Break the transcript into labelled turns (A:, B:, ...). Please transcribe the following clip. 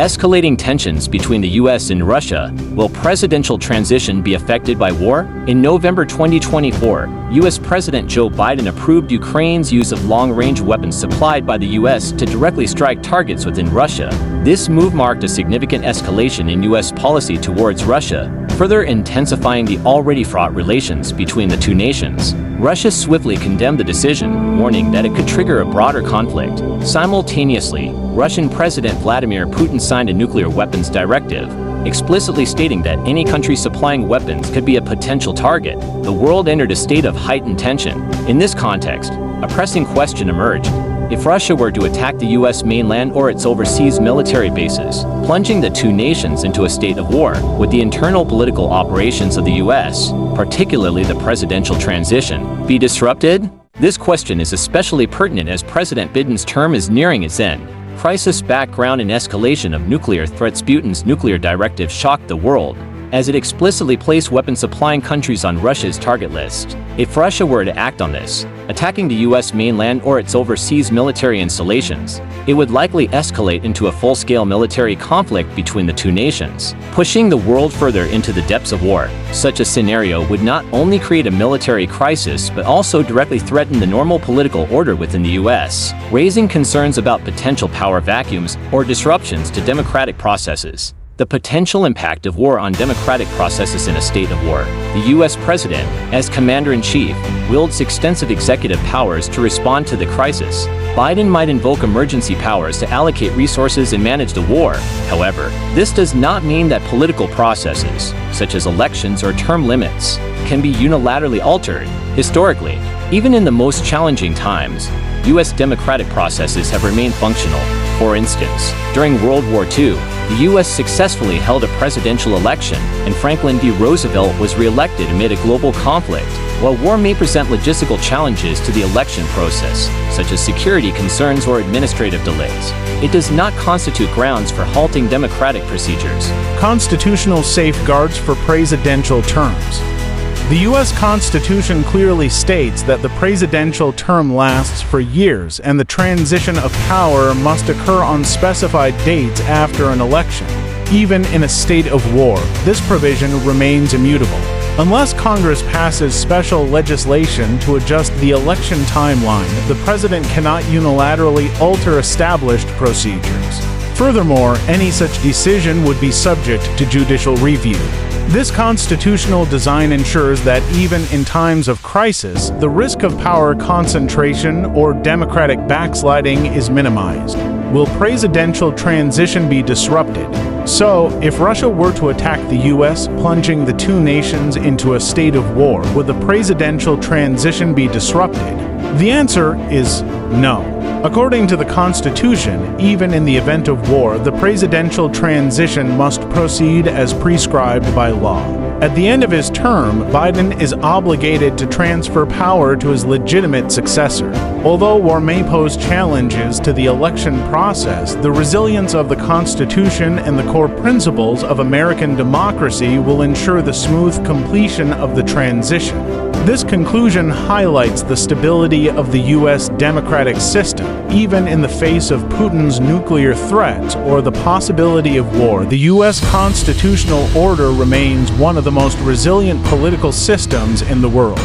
A: Escalating tensions between the US and Russia. Will presidential transition be affected by war? In November 2024, US President Joe Biden approved Ukraine's use of long-range weapons supplied by the US to directly strike targets within Russia. This move marked a significant escalation in US policy towards Russia, further intensifying the already fraught relations between the two nations. Russia swiftly condemned the decision, warning that it could trigger a broader conflict. Simultaneously, Russian President Vladimir Putin signed a nuclear weapons directive, explicitly stating that any country supplying weapons could be a potential target. The world entered a state of heightened tension. In this context, a pressing question emerged. If Russia were to attack the US mainland or its overseas military bases, plunging the two nations into a state of war, would the internal political operations of the US, particularly the presidential transition, be disrupted? This question is especially pertinent as President Biden's term is nearing its end. Crisis background and escalation of nuclear threats. Putin's nuclear directive shocked the world, as it explicitly placed weapon-supplying countries on Russia's target list. If Russia were to act on this, attacking the US mainland or its overseas military installations, it would likely escalate into a full-scale military conflict between the two nations, pushing the world further into the depths of war. Such a scenario would not only create a military crisis but also directly threaten the normal political order within the US, raising concerns about potential power vacuums or disruptions to democratic processes. The potential impact of war on democratic processes in a state of war. The US president, as commander-in-chief, wields extensive executive powers to respond to the crisis. Biden might invoke emergency powers to allocate resources and manage the war. However, this does not mean that political processes, such as elections or term limits, can be unilaterally altered. Historically, even in the most challenging times, US democratic processes have remained functional. For instance, during World War II, the US successfully held a presidential election, and Franklin D. Roosevelt was re-elected amid a global conflict. While war may present logistical challenges to the election process, such as security concerns or administrative delays, it does not constitute grounds for halting democratic procedures.
B: Constitutional safeguards for presidential terms. The U.S. Constitution clearly states that the presidential term lasts for years and the transition of power must occur on specified dates after an election. Even in a state of war, this provision remains immutable. Unless Congress passes special legislation to adjust the election timeline, the president cannot unilaterally alter established procedures. Furthermore, any such decision would be subject to judicial review. This constitutional design ensures that even in times of crisis, the risk of power concentration or democratic backsliding is minimized. Will presidential transition be disrupted? So, if Russia were to attack the US, plunging the two nations into a state of war, would the presidential transition be disrupted? The answer is no. According to the Constitution, even in the event of war, the presidential transition must proceed as prescribed by law. At the end of his term, Biden is obligated to transfer power to his legitimate successor. Although war may pose challenges to the election process, the resilience of the Constitution and the core principles of American democracy will ensure the smooth completion of the transition. This conclusion highlights the stability of the U.S. democratic system. Even in the face of Putin's nuclear threats or the possibility of war, the U.S. constitutional order remains one of the most resilient political systems in the world.